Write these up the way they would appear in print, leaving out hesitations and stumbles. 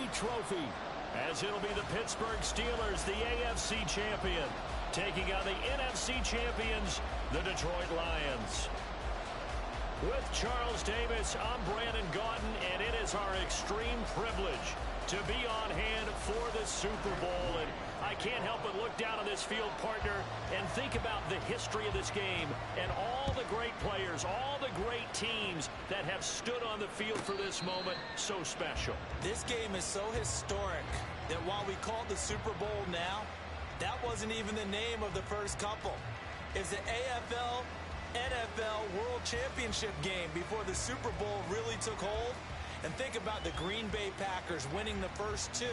Lombardi Trophy, as it'll be the Pittsburgh Steelers, the AFC champion, taking on the NFC champions, the Detroit Lions. With Charles Davis, I'm Brandon Gaudin, and it is our extreme privilege to be on hand for the Super Bowl. And I can't help but look down on this field, partner, and think about the history of this game and all the great players, all the great teams that have stood on the field for this moment. So special. This game is so historic that while we call it the Super Bowl now, that wasn't even the name of the first couple. It's the AFL NFL World Championship game before the Super Bowl really took hold. And think about the Green Bay Packers winning the first two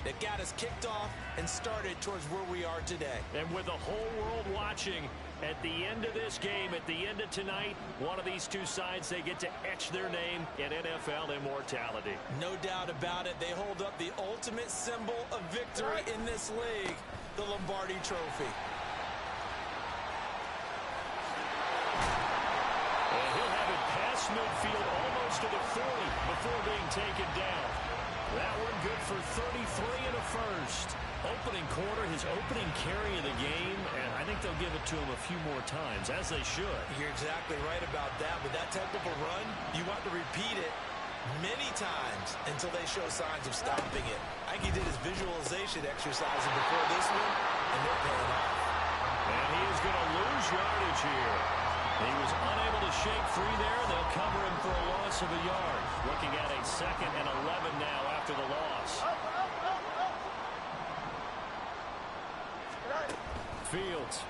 that got us kicked off and started towards where we are today. And with the whole world watching, at the end of this game, at the end of tonight, one of these two sides, they get to etch their name in NFL immortality. No doubt about it. They hold up the ultimate symbol of victory in this league, the Lombardi Trophy. Midfield almost to the 40 before being taken down. That one good for 33 and a first. Opening quarter, his opening carry of the game, and I think they'll give it to him a few more times, as they should. You're exactly right about that. With that type of a run, you want to repeat it many times until they show signs of stopping it. I think he did his visualization exercises before this one, and they're paying off. And he is going to lose yardage here. He was unable to shake free there. They'll cover him for a loss of a yard. Looking at a 2nd and 11 now after the loss. Fields.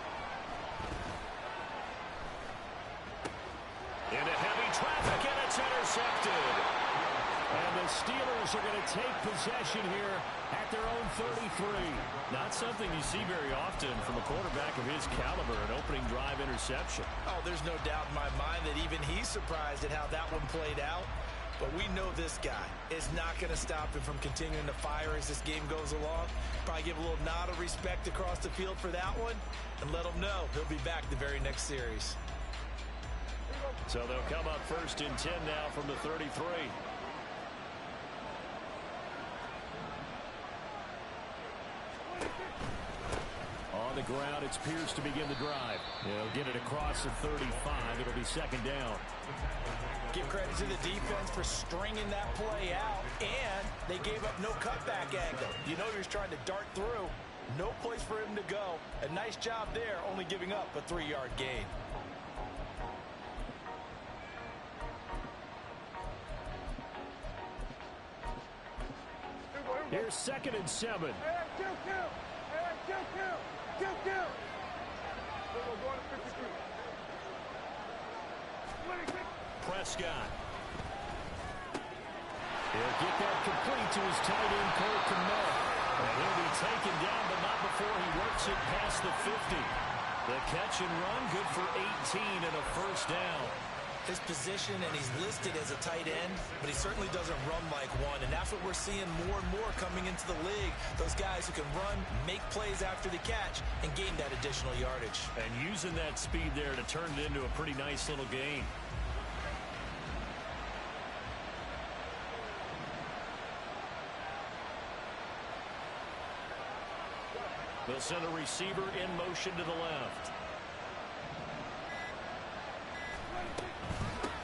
Into heavy traffic, and it's intercepted. And the Steelers are going to take possession here at their own 33. Not something you see very often from a quarterback of his caliber, an opening drive interception. Oh, there's no doubt in my mind that even he's surprised at how that one played out. But we know this guy is not going to stop him from continuing to fire as this game goes along. Probably give a little nod of respect across the field for that one and let him know he'll be back the very next series. So they'll come up 1st and 10 now from the 33. On the ground, it's Pierce to begin the drive. They'll get it across the 35. It'll be 2nd down. Give credit to the defense for stringing that play out, and they gave up no cutback angle. You know he was trying to dart through. No place for him to go. A nice job there, only giving up a 3-yard gain. Here's 2nd and 7. Prescott. He'll get that complete to his tight end, Cole Kmet. And he'll be taken down, but not before he works it past the 50. The catch and run, good for 18 and a 1st down. His position, and he's listed as a tight end, but he certainly doesn't run like one, and that's what we're seeing more and more coming into the league. Those guys who can run, make plays after the catch, and gain that additional yardage. And using that speed there to turn it into a pretty nice little gain. They'll send a receiver in motion to the left.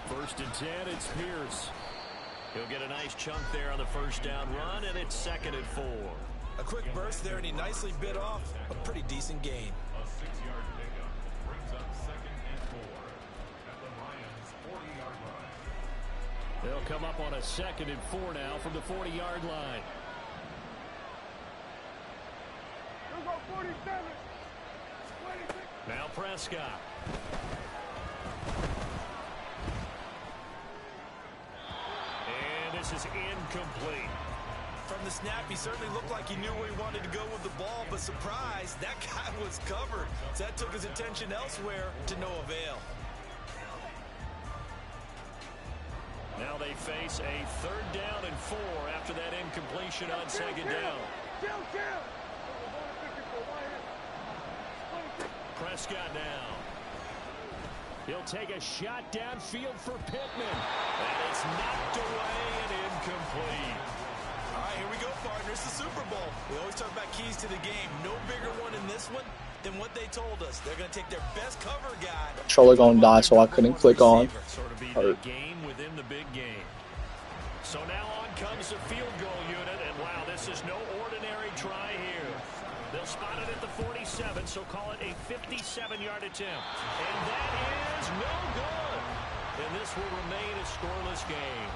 1st and 10, it's Pierce. He'll get a nice chunk there on the 1st down run, and it's 2nd and 4. A quick burst there, and he nicely bit off a pretty decent gain. A 6-yard pickup brings up 2nd and 4 at the Lions' 40-yard line. They'll come up on a 2nd and 4 now from the 40-yard line. Now Prescott. And this is incomplete. From the snap, he certainly looked like he knew where he wanted to go with the ball, but surprise, that guy was covered. So that took his attention elsewhere to no avail. Now they face a 3rd down and 4 after that incompletion on 2nd down. Prescott now. He'll take a shot downfield for Pittman. And it's knocked away and incomplete. All right, here we We always talk about keys to the game. No bigger one in this one than what they told us. They're going to take their best cover guy. Controller gonna die, so I couldn't click on. Sort of be the game within the big game. So now on comes the field goal unit, and wow, this is no ordinary try here. They'll spot it at the 47, so call it a 57-yard attempt. And that is no good. And this will remain a scoreless game.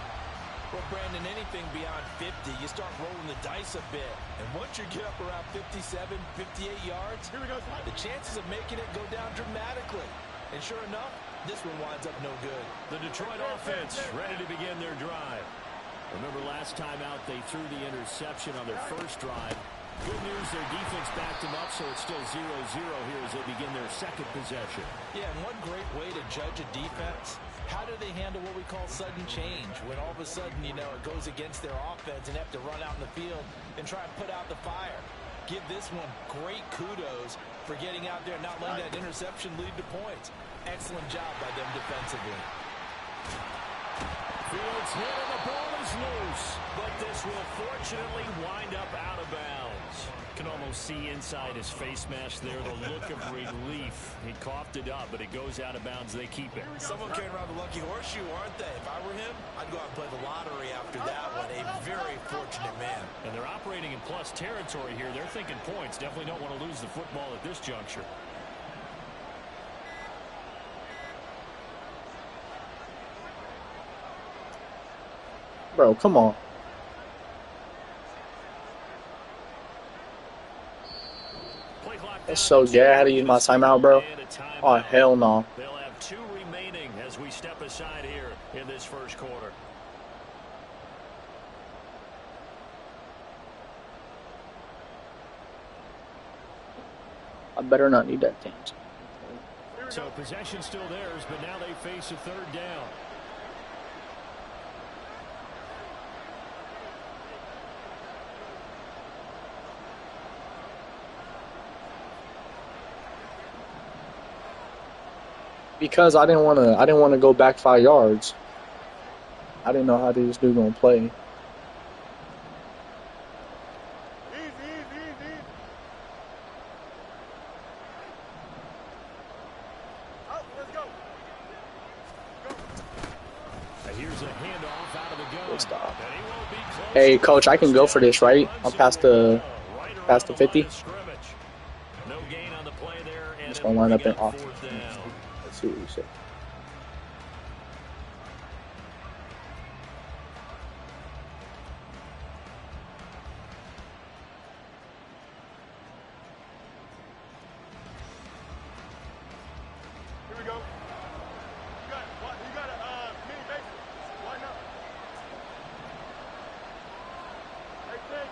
Well, Brandon, anything beyond 50, you start rolling the dice a bit. And once you get up around 57, 58 yards, the chances of making it go down dramatically. And sure enough, this one winds up no good. The Detroit offense ready to begin their drive. Remember last time out, they threw the interception on their first drive. Good news, their defense backed them up, so it's still 0-0 here as they begin their second possession. Yeah, and one great way to judge a defense, how do they handle what we call sudden change? When all of a sudden, you know, it goes against their offense and have to run out in the field and try and put out the fire. Give this one great kudos for getting out there and not letting that interception lead to points. Excellent job by them defensively. Fields hit and the ball is loose, but this will fortunately wind up out of bounds. You can almost see inside his face mask there the look of relief. He coughed it up, but it goes out of bounds. They keep it. Someone carrying around the lucky horseshoe, aren't they? If I were him, I'd go out and play the lottery after that one. A very fortunate man. And they're operating in plus territory here. They're thinking points. Definitely don't want to lose the football at this juncture. Bro, come on. That's so gay. I had to use my timeout, bro. Oh, hell no. They'll have 2 remaining as we step aside here in this first quarter. I better not need that thing. So possession still theirs, but now they face a third down. Because I didn't want to go back 5 yards. I didn't know how this dude gonna play. Here's a handoff out of the gun. Good stop. Hey, coach, I can go for this, right? I'm past the 50. No gain on the play there, and It's gonna line up in off. fourth down. Let's see what you say. Here we go. You got a mini base. Line up. Hey, Ken.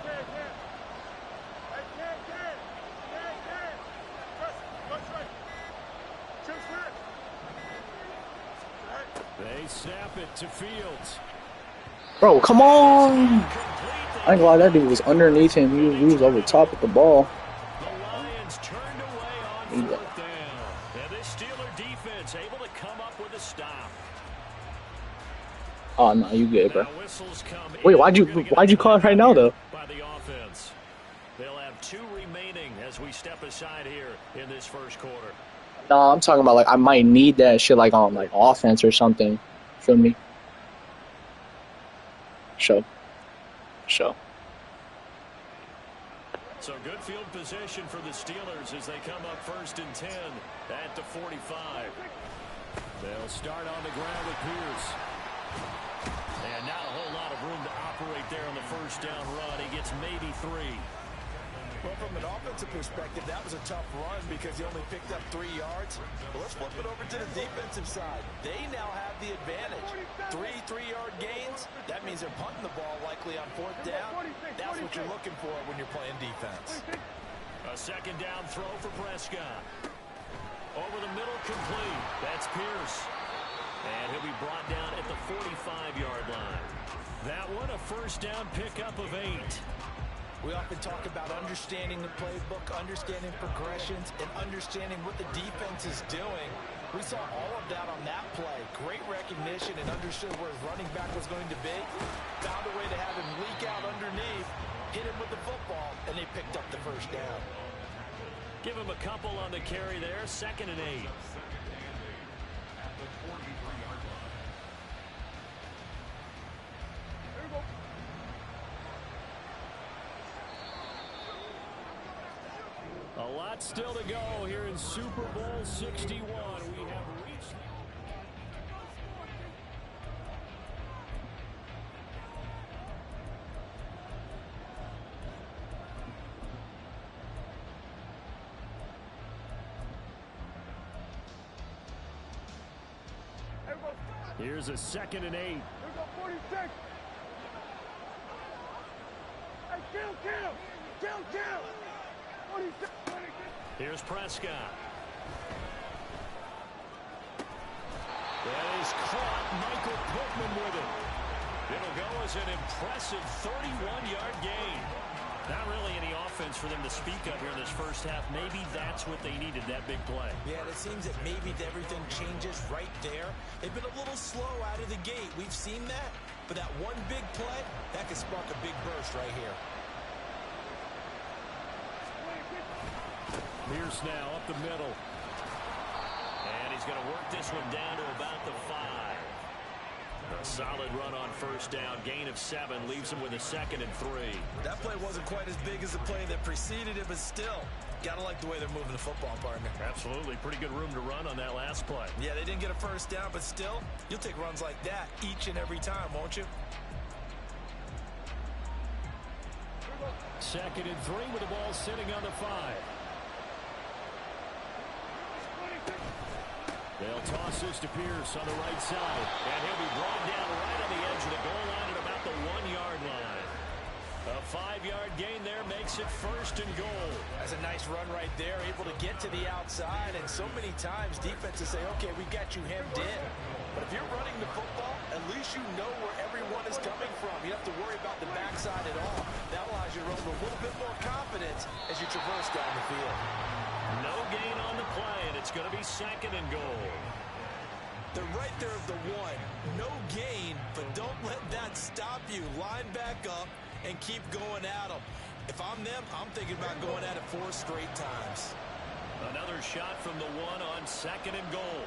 Hey, Ken. Press right. Choose clear. They snap it to Fields. Bro, come on! I ain't gonna lie, that dude was underneath him. He was over top of the ball. The Lions turned away on fourth down. And this Steeler defense able to come up with a stop. Oh no, you good, bro. Now whistles come Wait, in. why'd you call it right now though? By the offense. They'll have 2 remaining as we step aside here in this first quarter. No, I'm talking about like I might need that shit like on like offense or something. Feel me? Show. So good field position for the Steelers as they come up 1st and 10 at the 45. They'll start on the ground with Pierce. And not a whole lot of room to operate there on the first down run. He gets maybe 3. Well, from an offensive perspective, that was a tough run because he only picked up 3 yards. But let's flip it over to the defensive side. They now have the advantage. 3 3-yard gains. That means they're punting the ball likely on 4th down. That's what you're looking for when you're playing defense. A second down throw for Prescott. Over the middle, complete. That's Pierce. And he'll be brought down at the 45-yard line. That one, a first down pickup of 8. We often talk about understanding the playbook, understanding progressions, and understanding what the defense is doing. We saw all of that on that play. Great recognition and understood where his running back was going to be. Found a way to have him leak out underneath, hit him with the football, and they picked up the first down. Give him a couple on the carry there. 2nd and 8. Second and 8 at the 43-yard line. Here we go. A lot still to go here in Super Bowl 61. We have reached... Here we go. Here's a 2nd and 8. Here we go, 46. Hey, kill. 46. Here's Prescott. That is caught. Michael Pittman with it. It'll go as an impressive 31-yard gain. Not really any offense for them to speak of here in this first half. Maybe that's what they needed, that big play. Yeah, and it seems that maybe everything changes right there. They've been a little slow out of the gate. We've seen that. But that one big play, that could spark a big burst right here. Pierce now up the middle. And he's going to work this one down to about the 5. A solid run on first down. Gain of 7 leaves him with a 2nd and 3. That play wasn't quite as big as the play that preceded it, but still, gotta like the way they're moving the football, partner. Absolutely. Pretty good room to run on that last play. Yeah, they didn't get a first down, but still, you'll take runs like that each and every time, won't you? 2nd and 3 with the ball sitting on the 5. They'll toss this to Pierce on the right side. And he'll be brought down right on the edge of the goal line at about the 1-yard line. A 5-yard gain there makes it 1st and goal. That's a nice run right there, able to get to the outside. And so many times defenses say, okay, we got you hemmed in. But if you're running the football, at least you know where everyone is coming from. You don't have to worry about the backside at all. That allows you to run with a little bit more confidence as you traverse down the field. No gain on the play, and it's going to be 2nd and goal. They're right there at the 1. No gain, but don't let that stop you. Line back up and keep going at them. If I'm them, I'm thinking about going at it 4 straight times. Another shot from the 1 on 2nd and goal.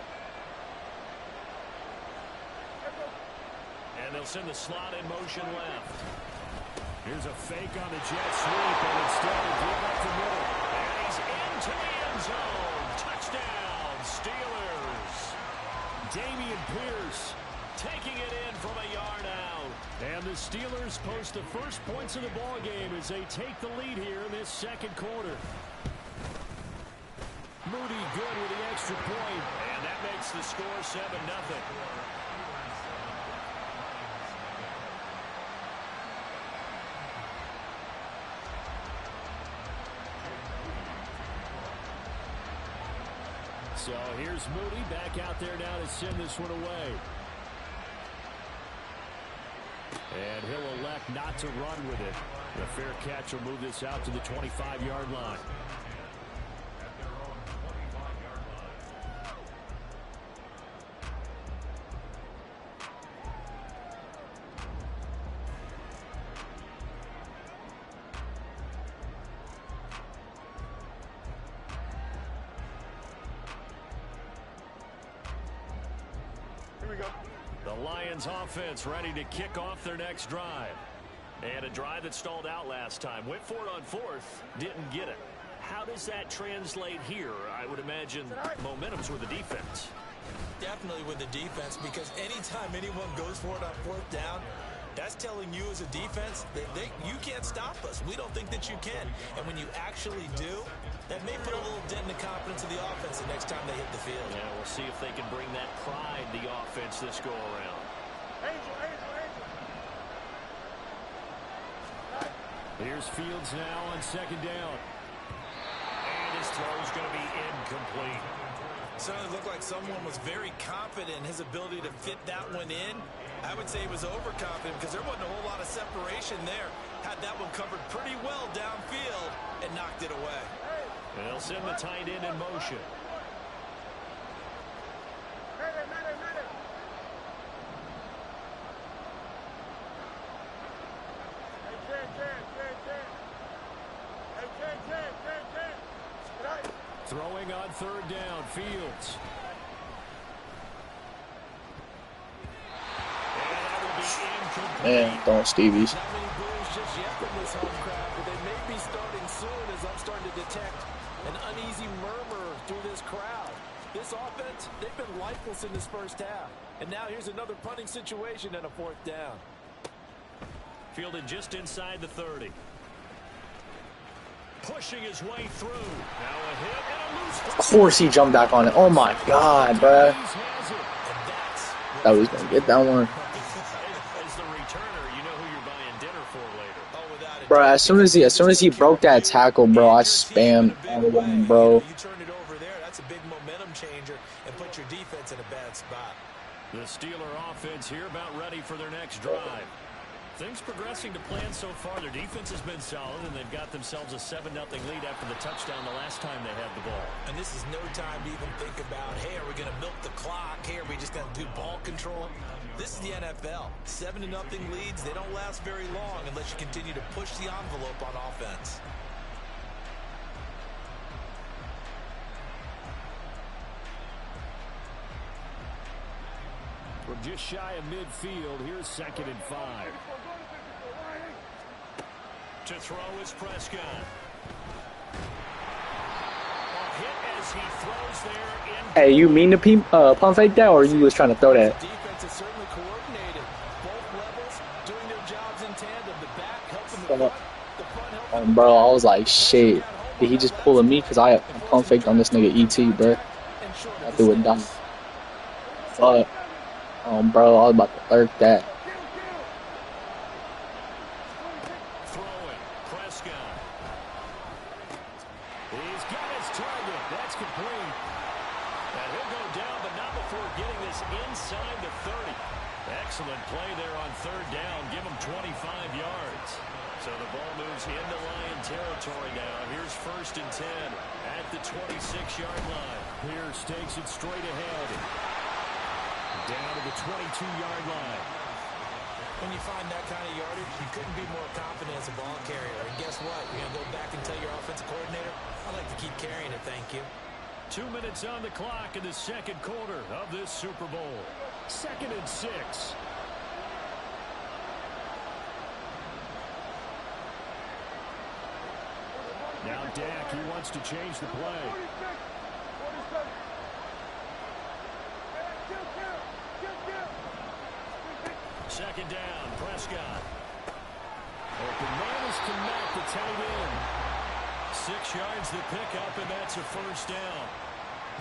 And they'll send the slot in motion left. Here's a fake on the jet sweep, and instead of give up the middle. And he's into the end zone. Touchdown, Steelers. Dameon Pierce taking it in from a yard out. And the Steelers post the first points of the ball game as they take the lead here in this 2nd quarter. Moody good with the extra point. And that makes the score 7-0. So here's Moody back out there now to send this one away. And he'll elect not to run with it. The fair catch will move this out to the 25-yard line. At their own 25-yard line. Here we go. The Lions offense ready to kick off their next drive. And a drive that stalled out last time. Went for it on 4th, didn't get it. How does that translate here? I would imagine momentum's with the defense. Definitely with the defense, because anytime anyone goes for it on 4th down, that's telling you as a defense that you can't stop us. We don't think that you can. And when you actually do, that may put a little dent in the confidence of the offense the next time they hit the field. Yeah, we'll see if they can bring that pride to the offense this go-around. Angel. Here's Fields now on 2nd down. And his throw's going to be incomplete. Certainly looked like someone was very confident in his ability to fit that one in. I would say he was overconfident because there wasn't a whole lot of separation there. Had that one covered pretty well downfield and knocked it away. And they'll send the tight end in motion. Throwing on third down, Fields. And that will be incomplete. Man, throwing Stevie's. Not many goals just yet from this home crowd, but they may be starting soon as I'm starting to detect an uneasy murmur through this crowd. This offense, they've been lifeless in this first half. And now here's another punting situation and a fourth down. Fielded just inside the 30. Pushing his way through. Now a hit and a loose. Of course he jumped back on it. Oh my God, bruh. Has it. And that's Thought he was gonna get that one. As the returner, you know who you're buying dinner for later. oh, without a Bro, doubt. as soon as he broke that tackle, bro, I spammed on him, bro. You turn it over there, that's a big momentum changer and put your defense in a bad spot. The Steeler offense here about ready for their next drive. Things progressing to plan so far. Their defense has been solid, and they've got themselves a 7-0 lead after the touchdown the last time they had the ball. And this is no time to even think about, hey, are we going to milk the clock? Hey, are we just going to do ball control? This is the NFL. 7-0 leads, they don't last very long unless you continue to push the envelope on offense. We're just shy of midfield. Here's 2nd and 5. To throw is Prescott. A hit as he throws there in. Hey, you mean to pump fake that, or you was trying to throw that? The defense is certainly coordinated. Both levels doing their jobs in tandem. The back helping the front helping Bro, I was like, shit. Did he just pull a me? Because I pump faked on this nigga ET, bro. and short I of threw it down. Fuck. Bro, I was about to lurk that. Throwing. Prescott. He's got his target. That's complete. And he'll go down, but not before getting this inside the 30. Excellent play there on third down. Give him 25 yards. So the ball moves into Lion territory now. Here's 1st and 10 at the 26-yard line. Pierce takes it straight ahead. Down to the 22-yard line. When you find that kind of yardage, you couldn't be more confident as a ball carrier. And guess what? You're going to go back and tell your offensive coordinator, I'd like to keep carrying it, thank you. 2 minutes on the clock in the second quarter of this Super Bowl. 2nd and 6. Now Dak, he wants to change the play. 2nd down, Prescott. Open man is to Matt to tight end. 6 yards the pickup, and that's a first down.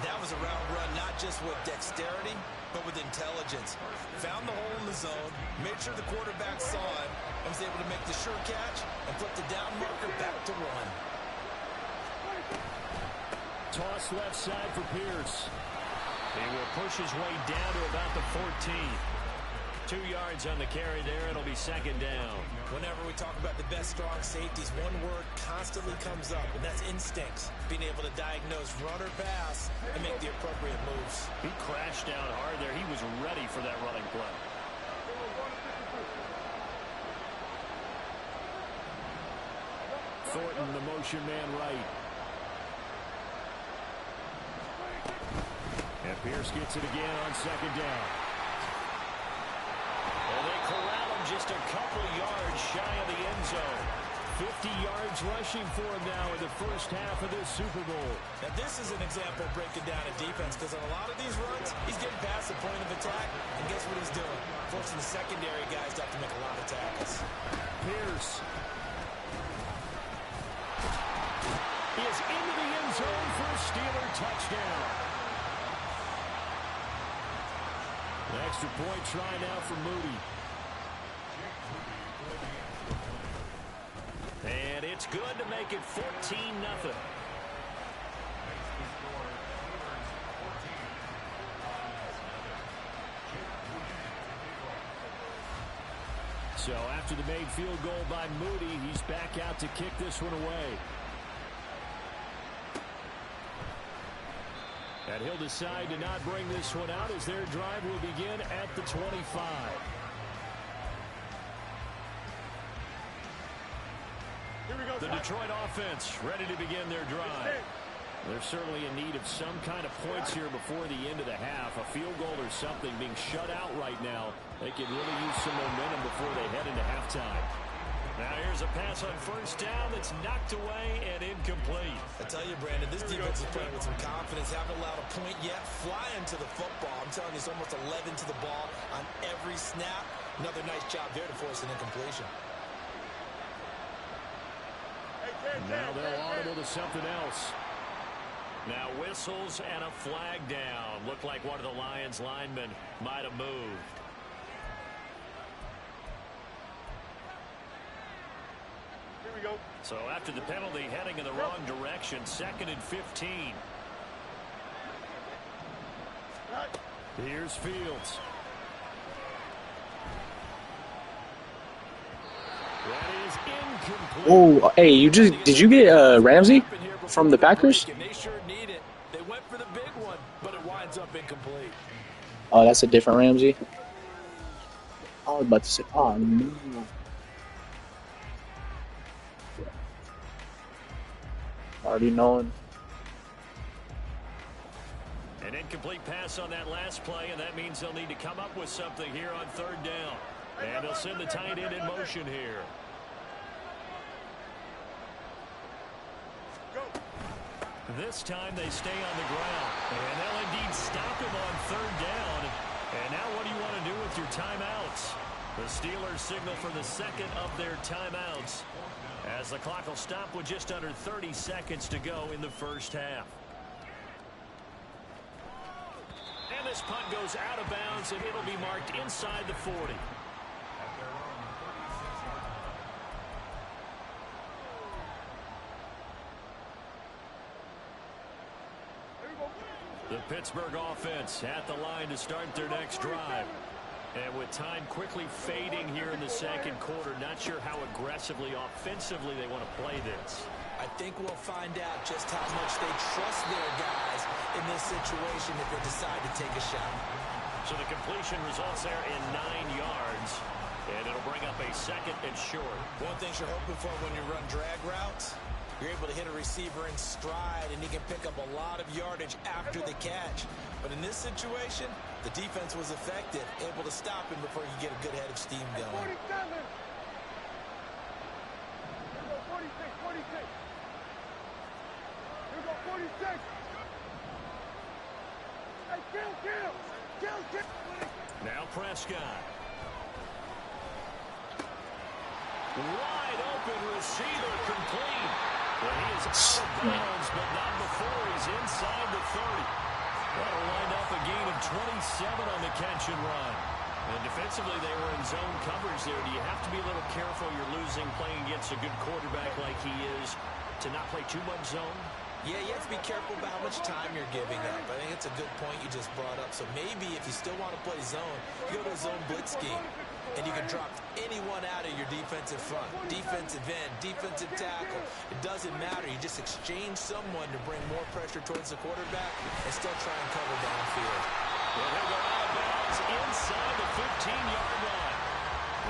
That was a route run not just with dexterity, but with intelligence. Found the hole in the zone, made sure the quarterback saw it, and was able to make the sure catch and flip the down marker back to run. Toss left side for Pierce. He will push his way down to about the 14. 2 yards on the carry there. It'll be 2nd down. Whenever we talk about the best strong safeties, one word constantly comes up, and that's instincts. Being able to diagnose run or pass and make the appropriate moves. He crashed down hard there. He was ready for that running play. Thornton, the motion man right. And Pierce gets it again on 2nd down. And they corral him just a couple yards shy of the end zone. 50 yards rushing for him now in the first half of this Super Bowl. Now this is an example of breaking down a defense, because on a lot of these runs, he's getting past the point of attack, and guess what he's doing? Forcing the secondary guys to have to make a lot of tackles. Pierce is into the end zone for a Steeler touchdown. An extra point try now for Moody. And it's good to make it 14-0. So after the made field goal by Moody, he's back out to kick this one away. And he'll decide to not bring this one out as their drive will begin at the 25. Here we go. The Detroit offense ready to begin their drive. They're certainly in need of some kind of points here before the end of the half. A field goal or something. Being shut out right now, they could really use some momentum before they head into halftime. Now here's a pass on first down that's knocked away and incomplete. I tell you, Brandon, this defense is playing with some confidence. Haven't allowed a point yet. Flying to the football. I'm telling you, it's almost 11 to the ball on every snap. Another nice job there to force an incompletion. Now they'll audible to something else. Now whistles and a flag down. Looked like one of the Lions linemen might have moved. Here we go. So after the penalty, heading in the wrong direction, 2nd and 15. Right. Here's Fields. That is incomplete. Oh, hey, did you get Ramsey from the Packers? And they sure need it. They went for the big one, but it winds up incomplete. Oh, that's a different Ramsey. I was about to say, oh no. Already knowing. An incomplete pass on that last play, and that means they'll need to come up with something here on 3rd down. And they'll send the tight end in motion here. Go. This time they stay on the ground. And they'll indeed stop him on 3rd down. And now what do you want to do with your timeouts? The Steelers signal for the 2nd of their timeouts, as the clock will stop with just under 30 seconds to go in the first half. And this punt goes out of bounds, and it'll be marked inside the 40. The Pittsburgh offense at the line to start their next drive. And with time quickly fading here in the 2nd quarter, not sure how aggressively, offensively they want to play this. I think we'll find out just how much they trust their guys in this situation if they decide to take a shot. So the completion results there in 9 yards, and it'll bring up a 2nd and short. One thing you're hoping for when you run drag routes, you're able to hit a receiver in stride, and he can pick up a lot of yardage after the catch. But in this situation, the defense was effective, able to stop him before you get a good head of steam going. 47. Here we go, 46, 46. Here we go, 46. Hey, kill. Now Prescott. Wide open receiver, complete. Well, he is out of bounds, but not before he's inside the 30. That'll wind up a gain of 27 on the catch and run. And defensively, they were in zone coverage there. Do you have to be a little careful? You're losing playing against a good quarterback like he is to not play too much zone? Yeah, you have to be careful about how much time you're giving up. I think it's a good point you just brought up. So maybe if you still want to play zone, you go to a zone blitz scheme. And you can drop anyone out of your defensive front. Defensive end, defensive tackle. It doesn't matter. You just exchange someone to bring more pressure towards the quarterback and still try and cover downfield. Well, he'll go out of bounds inside the 15-yard line.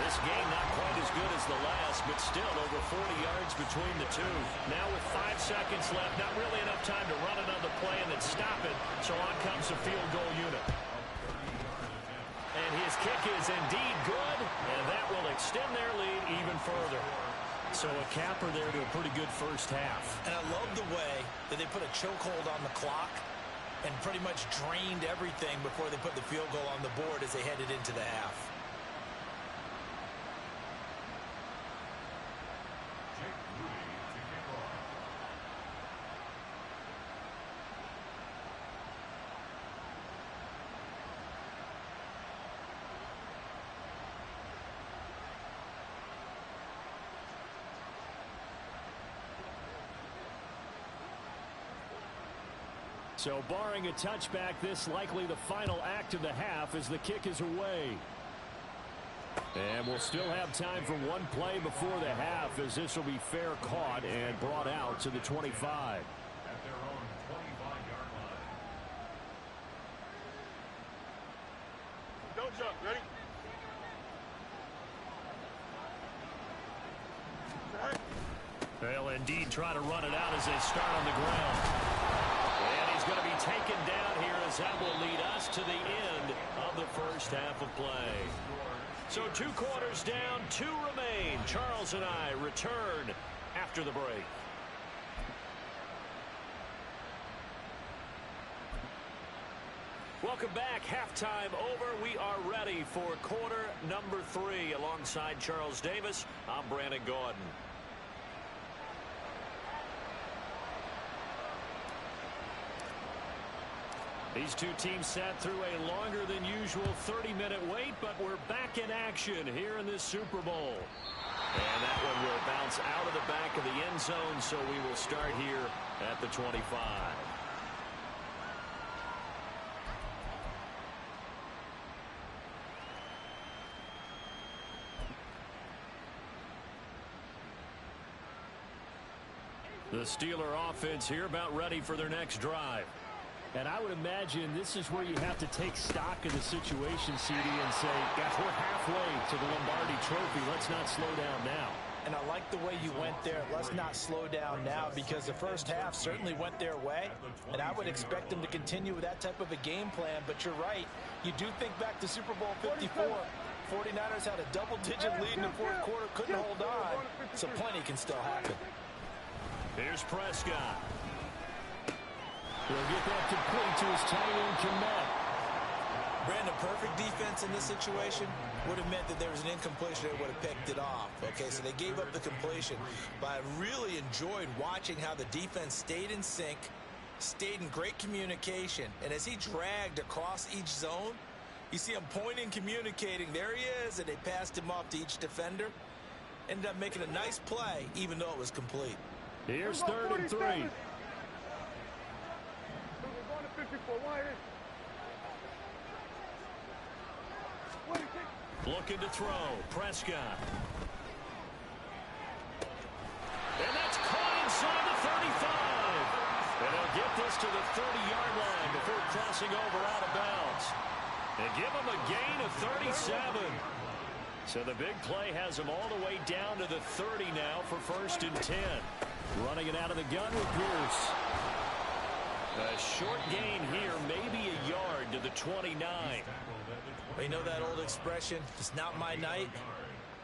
This game not quite as good as the last, but still over 40 yards between the two. Now with 5 seconds left, not really enough time to run another play and then stop it. So on comes the field goal unit. And his kick is indeed good, and that will extend their lead even further. So a capper there to a pretty good first half. And I love the way that they put a chokehold on the clock and pretty much drained everything before they put the field goal on the board as they headed into the half. So barring a touchback, this likely the final act of the half as the kick is away. And we'll still have time for one play before the half, as this will be fair caught and brought out to the 25. At their own 25-yard line. Don't jump. Ready? They'll indeed try to run it out as they start on the ground. taken down here as that will lead us to the end of the first half of play. So 2 quarters down, 2 remain. Charles and I return after the break. Welcome back. Halftime over. We are ready for quarter number 3. Alongside Charles Davis, I'm Brandon Gaudin. These two teams sat through a longer than usual 30-minute wait, but we're back in action here in this Super Bowl. And that one will bounce out of the back of the end zone, so we will start here at the 25. The Steeler offense here about ready for their next drive. And I would imagine this is where you have to take stock of the situation, CD, and say, gosh, we're halfway to the Lombardi Trophy. Let's not slow down now. And I like the way you went there. Let's not slow down now, because the first half certainly went their way. And I would expect them to continue with that type of a game plan. But you're right. You do think back to Super Bowl 54. 49ers had a double-digit lead in the fourth quarter, couldn't hold on. So plenty can still happen. Here's Prescott. He'll get that complete to his tight end, Kmet. Brandon, perfect defense in this situation would have meant that there was an incompletion. They would have picked it off. Okay, so they gave up the completion. But I really enjoyed watching how the defense stayed in sync, stayed in great communication. And as he dragged across each zone, you see him pointing, communicating. There he is, and they passed him off to each defender. Ended up making a nice play, even though it was complete. Here's 3rd and 3. Looking to throw. Prescott. And that's caught inside the 35. And he'll get this to the 30-yard line before crossing over out of bounds. They give him a gain of 37. So the big play has him all the way down to the 30 now for 1st and 10. Running it out of the gun with Pierce. A short gain here, maybe a yard to the 29. Well, you know that old expression, it's not my night?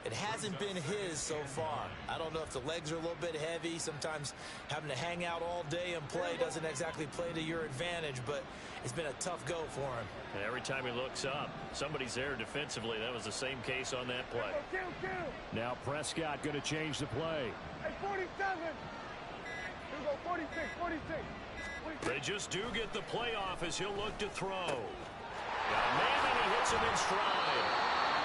It hasn't been his so far. I don't know if the legs are a little bit heavy. Sometimes having to hang out all day and play doesn't exactly play to your advantage, but it's been a tough go for him. And every time he looks up, somebody's there defensively. That was the same case on that play. Now Prescott going to change the play. Hey, 47. Here we go, 46, 46. They just do get the playoff as he'll look to throw. Now maybe he hits him in stride.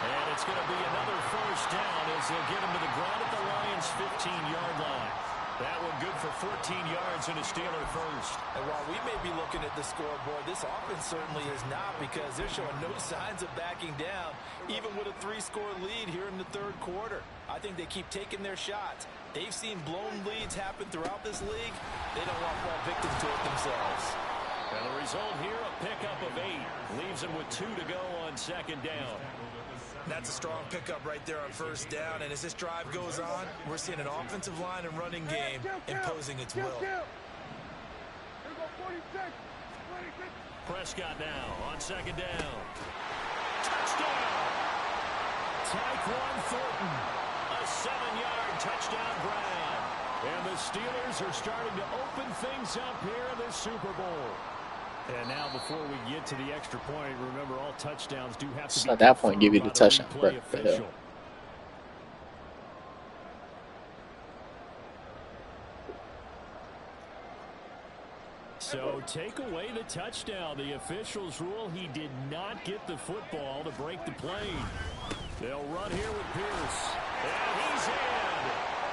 And it's going to be another 1st down as they'll get him to the ground at the Lions' 15-yard line. That one good for 14 yards and a Steeler first. And while we may be looking at the scoreboard, this offense certainly is not, because they're showing no signs of backing down, even with a 3-score lead here in the 3rd quarter. I think they keep taking their shots. They've seen blown leads happen throughout this league. They don't want to fall victim to it themselves. And the result here, a pickup of 8. Leaves them with 2 to go on 2nd down. That's a strong pickup right there on 1st down. And as this drive goes on, we're seeing an offensive line and running game imposing its will. Here we go, 46, 26. Prescott now on 2nd down. Touchdown! Tyquan Thornton. A 7-yard touchdown grab. And the Steelers are starting to open things up here in this Super Bowl. And now before we get to the extra point, remember all touchdowns do have to be At that point, give you the confirmed touchdown. by the What the replay hell? official. So take away the touchdown. The officials rule he did not get the football to break the play. They'll run here with Pierce. And he's in.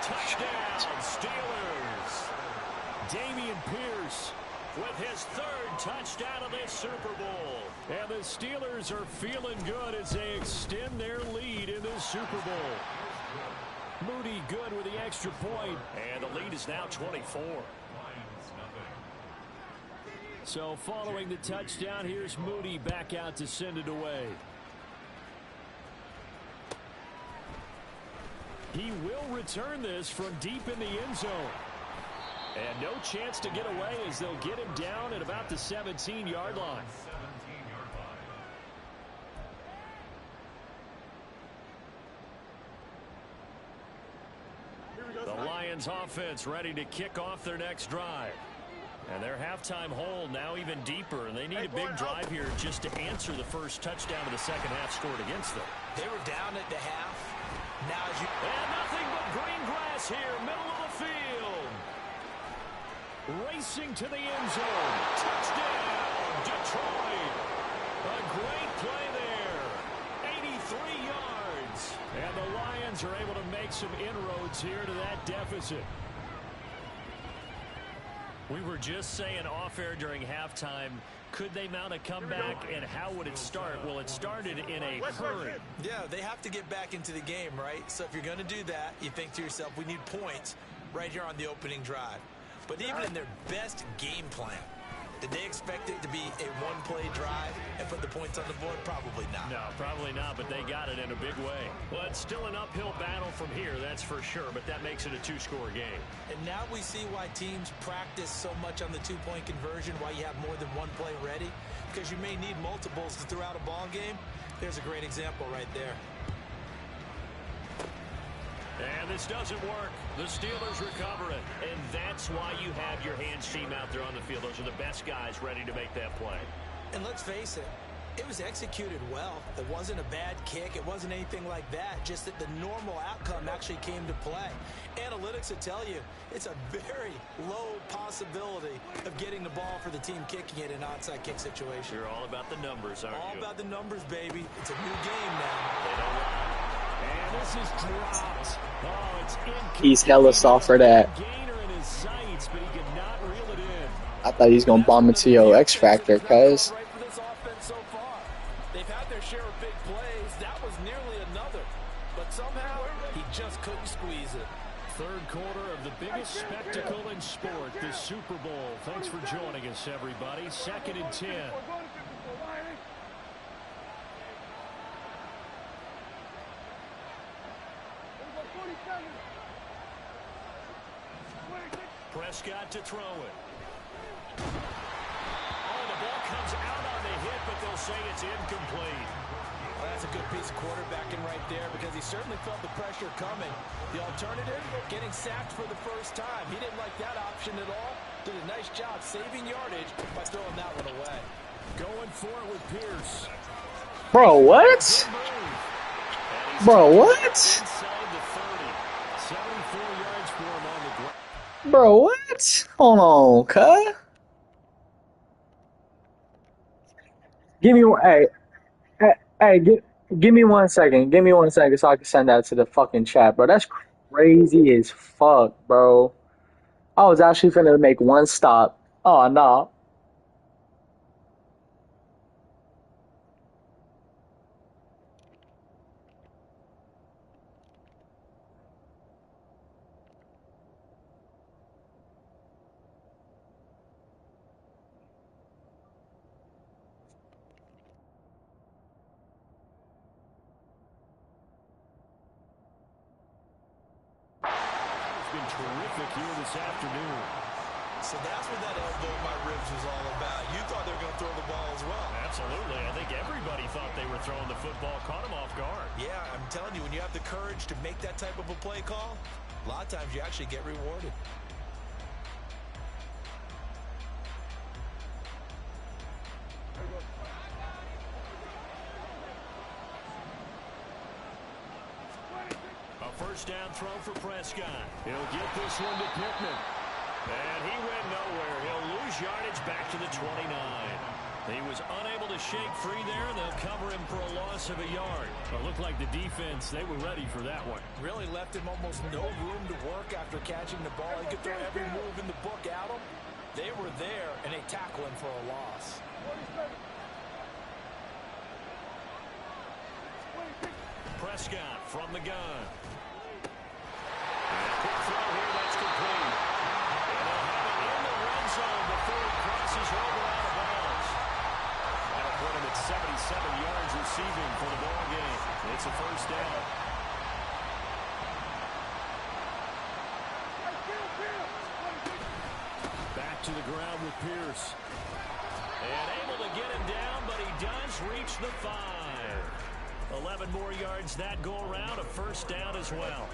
Touchdown, Steelers. Damian Pierce with his 3rd touchdown of this Super Bowl. and the Steelers are feeling good as they extend their lead in this Super Bowl. Moody good with the extra point. And the lead is now 24. So following the touchdown, here's Moody back out to send it away. He will return this from deep in the end zone. And no chance to get away as they'll get him down at about the 17-yard line. 17-yard line. The Lions offense ready to kick off their next drive. And their halftime hole now even deeper. And they need a big drive here just to answer the first touchdown of the second half scored against them. They were down at the half. Now as you... And nothing but green grass here, middle of the field. Racing to the end zone. Touchdown, Detroit. A great play there. 83 yards. And the Lions are able to make some inroads here to that deficit. We were just saying off-air during halftime, could they mount a comeback, and how would it start? Well, it started in a hurry. Yeah, they have to get back into the game, right? So if you're going to do that, you think to yourself, we need points right here on the opening drive. But even in their best game plan, did they expect it to be a one-play drive and put the points on the board? Probably not. No, probably not, but they got it in a big way. Well, it's still an uphill battle from here, that's for sure, but that makes it a two-score game. And now we see why teams practice so much on the two-point conversion, why you have more than one play ready, because you may need multiples to throw out a ball game. There's a great example right there. And this doesn't work. The Steelers recover it. And that's why you have your hands team out there on the field. Those are the best guys ready to make that play. And let's face it, it was executed well. It wasn't a bad kick. It wasn't anything like that. Just that the normal outcome actually came to play. Analytics will tell you it's a very low possibility of getting the ball for the team kicking it in an onside kick situation. You're all about the numbers, aren't you? All about the numbers, baby. It's a new game now. They don't lie. And this is dropped. Oh, it's incomplete. He's hella soft for that. Gainer in his sights, but he could not reel it in. I thought he was going to bomb it to your X Factor, cuz. Right for this offense so far. They've had their share of big plays. That was nearly another. But somehow, he just couldn't squeeze it. Third quarter of the biggest spectacle in sport, the Super Bowl. Thanks for joining us, everybody. 2nd and 10. Prescott to throw it. Oh, the ball comes out on the hit, but they'll say it's incomplete. Well, that's a good piece of quarterbacking right there because he certainly felt the pressure coming. The alternative, getting sacked for the first time. He didn't like that option at all. Did a nice job saving yardage by throwing that one away. Going for it with Pierce. Bro, what? Bro, what? Inside the 30. 74 yards for him on the ground. Bro, what? Hold on, cuz. Give me one. Give me 1 second. Give me 1 second so I can send that to the fucking chat, bro. That's crazy as fuck, bro. I was actually finna make one stop. Oh, no. Been terrific here this afternoon. So that's what that elbow in my ribs was all about. You thought they were going to throw the ball as well. Absolutely. I think everybody thought they were throwing the football, caught him off guard. Yeah, I'm telling you, when you have the courage to make that type of a play call, a lot of times you actually get rewarded. A first down throw for Prescott. He'll get this one to Pittman. And he went nowhere. He'll lose yardage back to the 29. He was unable to shake free there. They'll cover him for a loss of a yard. It looked like the defense, they were ready for that one. Really left him almost no room to work after catching the ball. He could throw every move in the book at him. They were there, and they tackle him for a loss. Prescott from the gun. And a quick throw here, that's complete. And they'll have it in the red zone before he crosses over out of bounds. That'll put him at 77 yards receiving for the ball game. It's a first down. to the ground with Pierce. And able to get him down, but he does reach the 5. 11 more yards that go around, a first down as well.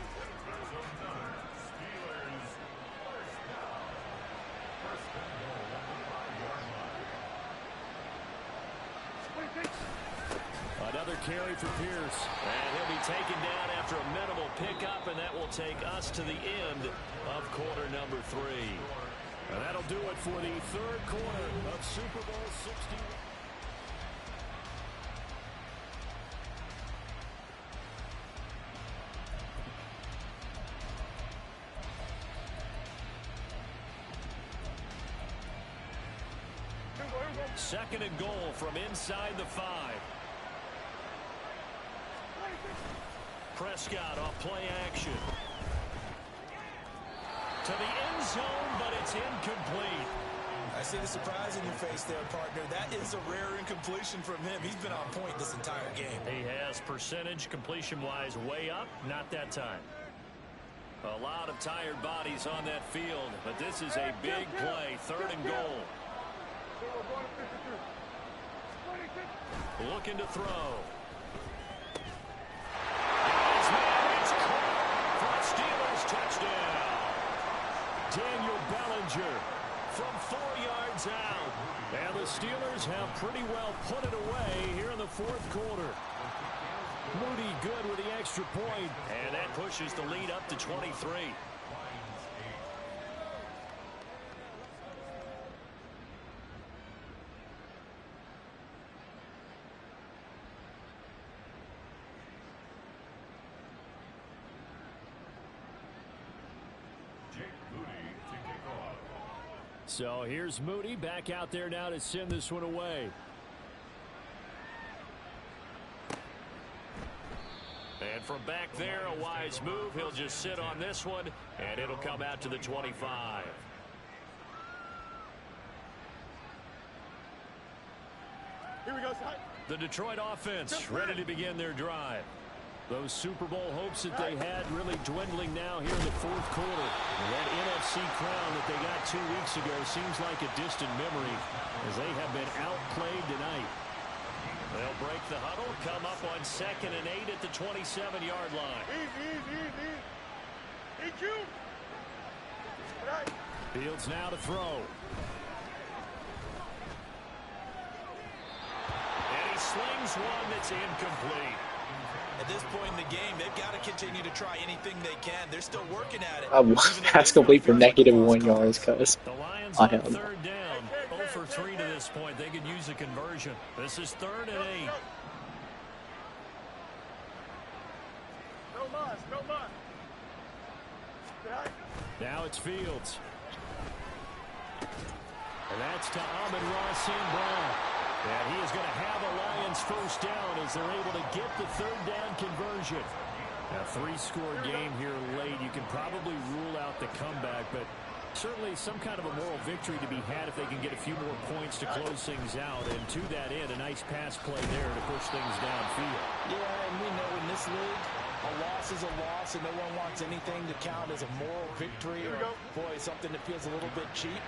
Another carry for Pierce. And he'll be taken down after a minimal pickup, and that will take us to the end of quarter number 3. And that'll do it for the third quarter of Super Bowl 60. Second and goal from inside the 5. Prescott off play action. To the end zone, but it's incomplete. I see the surprise in your face there, partner. That is a rare incompletion from him. He's been on point this entire game. He has percentage completion-wise way up, not that time. A lot of tired bodies on that field, but this is a big play, third and goal. Looking to throw. His man is caught for a Steelers touchdown. Daniel Bellinger from 4 yards out. And the Steelers have pretty well put it away here in the fourth quarter. Moody good with the extra point. And that pushes the lead up to 23. So here's Moody back out there now to send this one away. And from back there, a wise move. He'll just sit on this one, and it'll come out to the 25. Here we go, side. The Detroit offense ready to begin their drive. Those Super Bowl hopes that they had really dwindling now here in the fourth quarter. That NFC crown that they got 2 weeks ago seems like a distant memory as they have been outplayed tonight. They'll break the huddle, come up on 2nd and 8 at the 27-yard line. Easy. EQ. Right. Fields now to throw. And he slings one that's incomplete. At this point in the game, they've got to continue to try anything they can. They're still working at it. That's complete for -1 yards, cuz. The Lions I on held. third down. 0 for 3 to this point. They could use a conversion. This is 3rd and 8. No muss. Right. Now it's Fields. And that's to Amon-Ra St. Brown. And he is going to have a Lions first down as they're able to get the third down conversion. A 3-score game here late. You can probably rule out the comeback, but certainly some kind of a moral victory to be had if they can get a few more points to close things out. And to that end, a nice pass play there to push things downfield. Yeah, and we know in this league, a loss is a loss, and no one wants anything to count as a moral victory or, boy, something that feels a little bit cheap.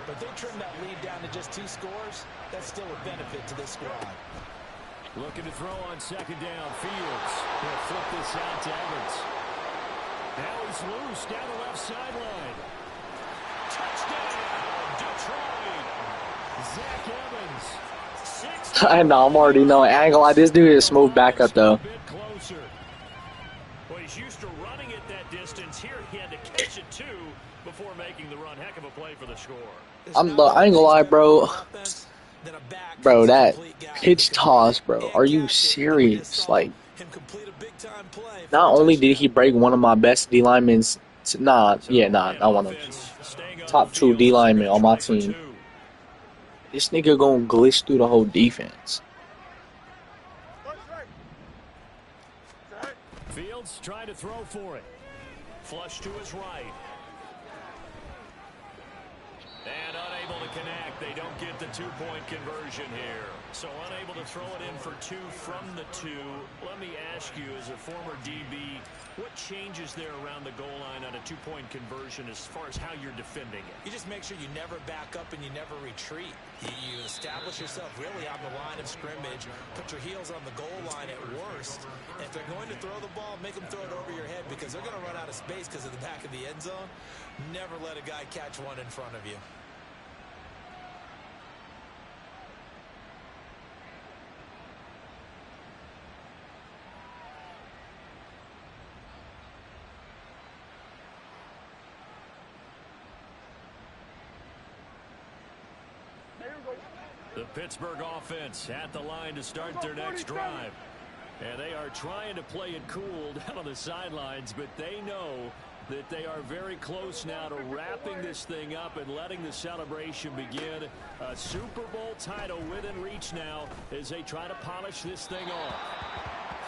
But they trim that lead down to just 2 scores. That's still a benefit to this squad. Looking to throw on 2nd down. Fields. He'll flip this out to Evans. Now he's loose down the left sideline. Touchdown, Detroit. Zach Evans. 6. I know, I'm already knowing. I ain't gonna lie, this dude is smooth back up, though. A bit closer. Well, he's used to running it that distance. Here he had to catch it, too, before making the run. Heck of a play for the score. I ain't gonna lie, bro. Bro, that pitch toss, bro. Are you serious? Like, not only did he break one of my best D linemen, not one of them. Top 2 D linemen on my team. This nigga gonna glitch through the whole defense. Fields trying to throw for it. Flush to his right. And unable to connect. they don't get the two-point conversion here. So unable to throw it in for two from the two. Let me ask you, as a former DB, what changes there around the goal line on a two-point conversion as far as how you're defending it? You just make sure you never back up and you never retreat. You establish yourself really on the line of scrimmage, put your heels on the goal line at worst. And if they're going to throw the ball, make them throw it over your head because they're going to run out of space because of the back of the end zone. Never let a guy catch one in front of you. The Pittsburgh offense at the line to start their next drive. And they are trying to play it cool down on the sidelines, but they know that they are very close now to wrapping this thing up and letting the celebration begin. A Super Bowl title within reach now as they try to polish this thing off.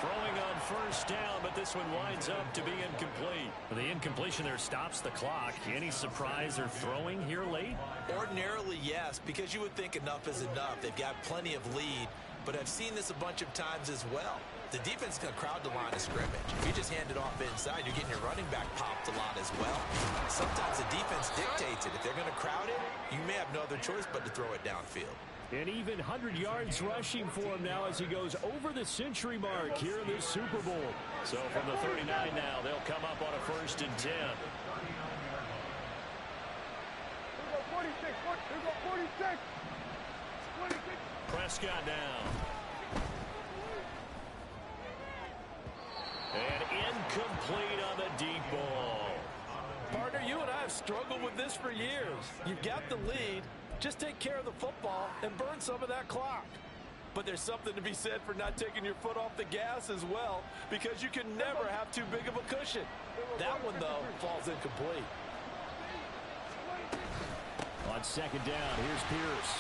Throwing on first down, but this one winds up to be incomplete. The incompletion there stops the clock. Any surprise or throwing here late? Ordinarily, yes, because you would think enough is enough. They've got plenty of lead, but I've seen this a bunch of times as well. The defense is going to crowd the line of scrimmage. If you just hand it off inside, you're getting your running back popped a lot as well. Sometimes the defense dictates it. If they're going to crowd it, you may have no other choice but to throw it downfield. And even 100 yards rushing for him now as he goes over the century mark here in this Super Bowl. So from the 39 now, they'll come up on a 1st and 10. Here we go 46. Here we go 46. 26. Prescott down. And incomplete on the deep ball. Partner, you and I have struggled with this for years. You've got the lead. Just take care of the football and burn some of that clock. But there's something to be said for not taking your foot off the gas as well, because you can never have too big of a cushion. That one, though, falls incomplete. On 2nd down, here's Pierce.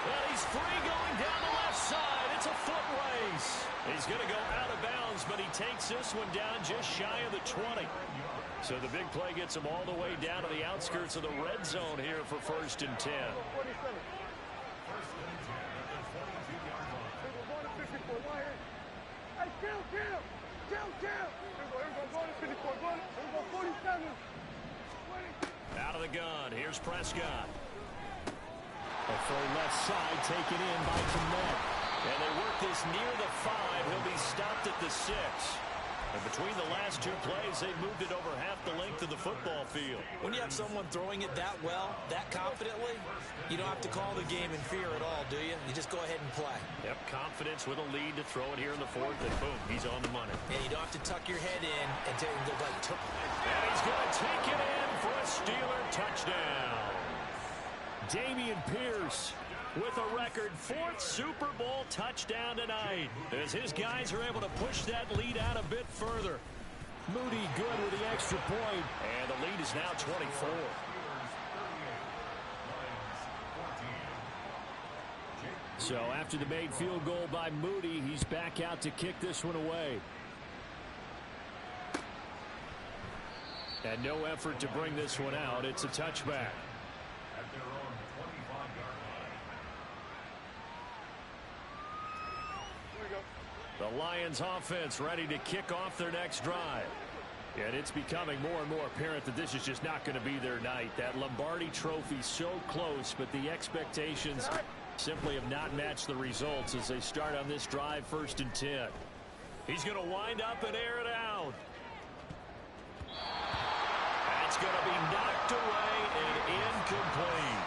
Well, he's free going down the left side. It's a foot race. He's going to go out of bounds, but he takes this one down just shy of the 20. So the big play gets him all the way down to the outskirts of the red zone here for 1st and 10. Out of the gun, here's Prescott. A throw left side taken in by Kmet. And they work this near the 5. He'll be stopped at the 6. And between the last two plays, they moved it over half the length of the football field. When you have someone throwing it that well, that confidently, you don't have to call the game in fear at all, do you? You just go ahead and play. Yep, confidence with a lead to throw it here in the 4th, and boom, he's on the money. And you don't have to tuck your head in and go like... And he's going to take it in for a Steeler touchdown. Dameon Pierce with a record 4th Super Bowl touchdown tonight, as his guys are able to push that lead out a bit further. Moody good with the extra point, and the lead is now 24. So after the made field goal by Moody, he's back out to kick this one away. And no effort to bring this one out. It's a touchback. The Lions offense ready to kick off their next drive. And it's becoming more and more apparent that this is just not going to be their night. That Lombardi trophy so close, but the expectations simply have not matched the results as they start on this drive 1st and 10. He's going to wind up and air it out. That's going to be knocked away and incomplete.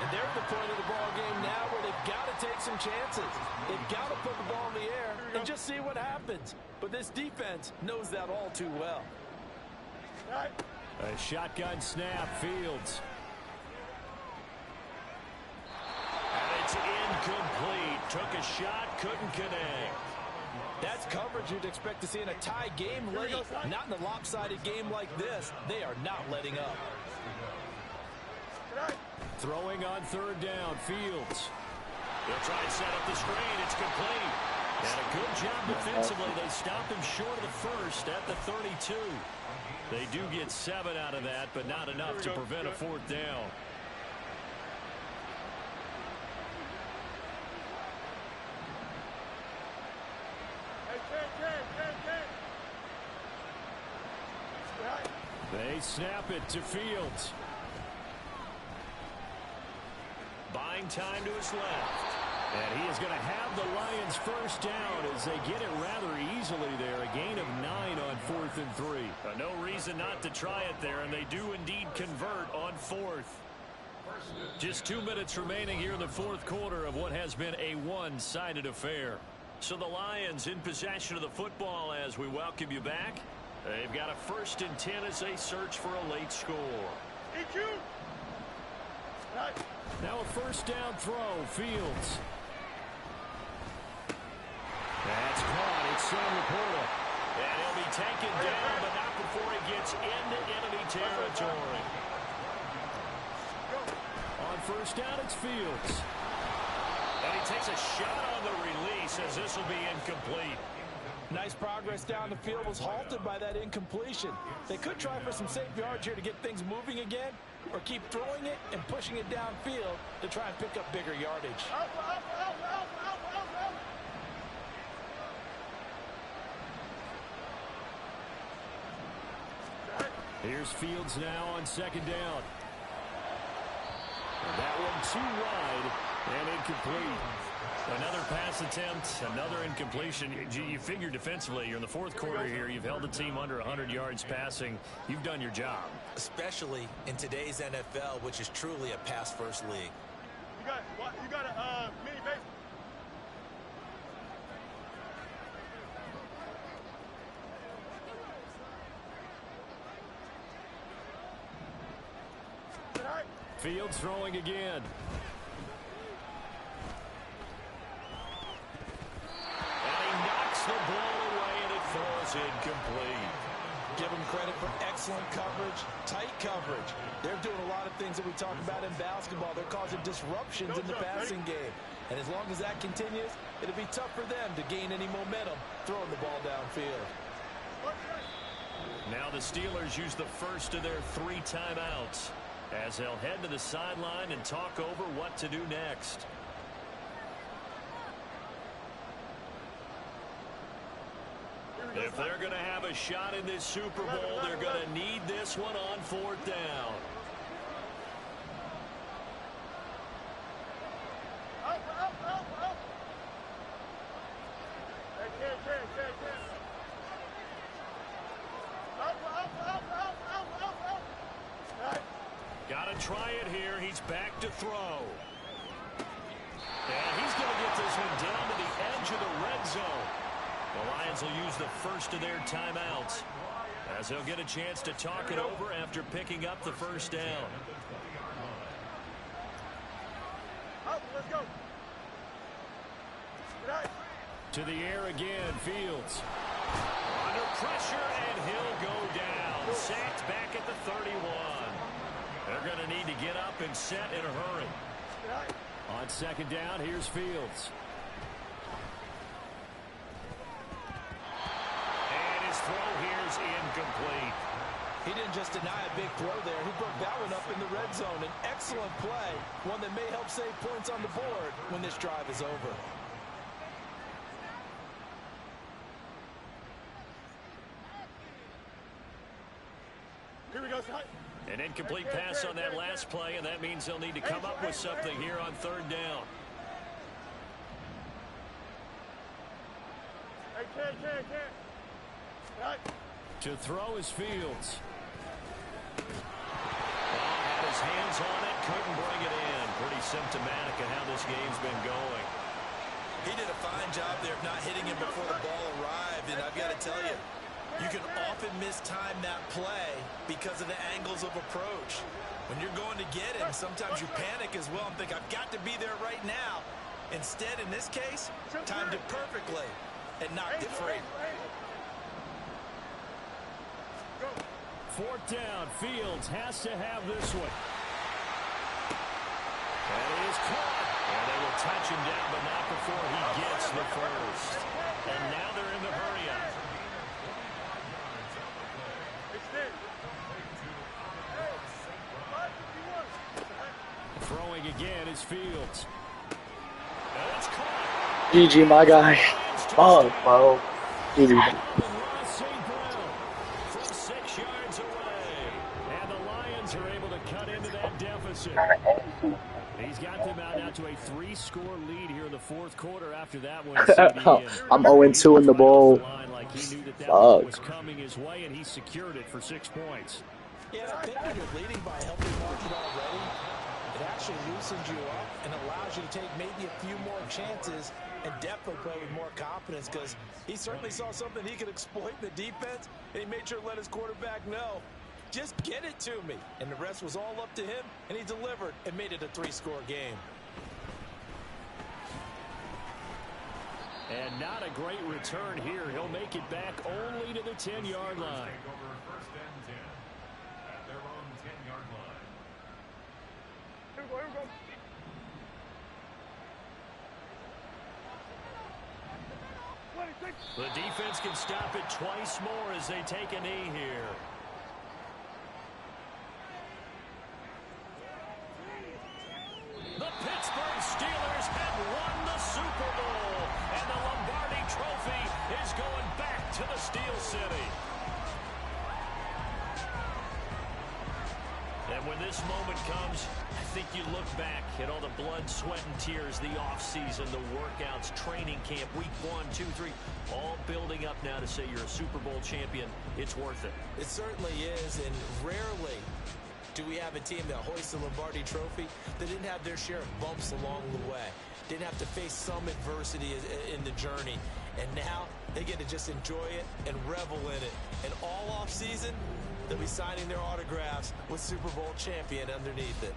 And they're at the point of the ball game now where they've got to take some chances. They've got to put the ball in the air and just see what happens. But this defense knows that all too well. A shotgun snap, Fields. And it's incomplete. Took a shot, couldn't connect. That's coverage you'd expect to see in a tie game late. Not in a lopsided game like this. They are not letting up. Throwing on 3rd down, Fields. They'll try and set up the screen. It's complete. And a good job defensively. They stop him short of the 1st at the 32. They do get 7 out of that, but not enough to prevent a 4th down. They snap it to Fields. Buying time to his left. And he is going to have the Lions first down as they get it rather easily there. A gain of 9 on 4th and 3. No reason not to try it there, and they do indeed convert on 4th. Just 2 minutes remaining here in the 4th quarter of what has been a one-sided affair. So the Lions in possession of the football as we welcome you back. They've got a 1st and 10 as they search for a late score. Now a 1st down throw, Fields. That's caught. It's Sam Laporta. And he'll be taken down, but not before he gets into enemy territory. On 1st down, it's Fields. And he takes a shot on the release as this will be incomplete. Nice progress down the field, was halted by that incompletion. They could try for some safe yards here to get things moving again, or keep throwing it and pushing it downfield to try and pick up bigger yardage. Here's Fields now on 2nd down. And that one too wide and incomplete. Another pass attempt, another incompletion. You figure defensively, you're in the 4th quarter here. You've held the team under 100 yards passing. You've done your job. Especially in today's NFL, which is truly a pass-first league. You got a mini base. Fields throwing again. The ball away, and it falls incomplete. Give them credit for excellent coverage, tight coverage. They're doing a lot of things that we talk about in basketball. They're causing disruptions in the passing game. And as long as that continues, it'll be tough for them to gain any momentum throwing the ball downfield. Now the Steelers use the first of their 3 timeouts as they'll head to the sideline and talk over what to do next. If they're going to have a shot in this Super Bowl, they're going to need this one on 4th down. Got to try it here. He's back to throw. And he's going to get this one down to the edge of the red zone. The Lions will use the first of their timeouts as they'll get a chance to talk it over after picking up the 1st down. Let's go. To the air again, Fields. Under pressure, and he'll go down. Sacked back at the 31. They're going to need to get up and set in a hurry. On 2nd down, here's Fields. Throw here's incomplete. He didn't just deny a big throw there. He broke that one up in the red zone. An excellent play, one that may help save points on the board when this drive is over. Here we go, Scott. An incomplete pass on that last play, and that means they'll need to come up with something here on 3rd down. To throw is Fields. Had his hands on it, couldn't bring it in. Pretty symptomatic of how this game's been going. He did a fine job there of not hitting him before the ball arrived, and I've got to tell you, you can often mistime that play because of the angles of approach. When you're going to get it, sometimes you panic as well and think, I've got to be there right now. Instead, in this case, timed it perfectly and knocked it free. 4th down, Fields has to have this one. And he is caught. And they will touch him down, but not before he gets the first. And now they're in the hurry-up. again is Fields. GG, my guy. Fuck, bro. GG. Ross St. Brown from 6 yards away. And the Lions are able to cut into that deficit. He's got them out now to a 3-score lead here in the fourth quarter after that one. I'm 0-2 in the bowl. Like he knew that Fuck. was coming his way, and he secured it for 6 points. Yeah, I think when you're leading by a healthy margin already, it actually loosens you up and allows you to take maybe a few more chances and definitely play with more confidence, because he certainly saw something he could exploit in the defense, and he made sure to let his quarterback know, just get it to me. And the rest was all up to him, and he delivered and made it a 3-score game. And not a great return here. He'll make it back only to the 10-yard line. Take over 1st and 10 at their own 10-yard line. Here we go, here we go. The defense can stop it twice more as they take a knee here. The Pittsburgh Steelers have won the Super Bowl, and the Lombardi Trophy is going back to the Steel City. And when this moment comes, I think you look back at all the blood, sweat, and tears, the offseason, the workouts, training camp, week 1, 2, 3, all building up now to say you're a Super Bowl champion. It's worth it. It certainly is, and rarely do we have a team that hoists the Lombardi Trophy that didn't have their share of bumps along the way, didn't have to face some adversity in the journey, and now they get to just enjoy it and revel in it. And all offseason, they'll be signing their autographs with Super Bowl champion underneath it.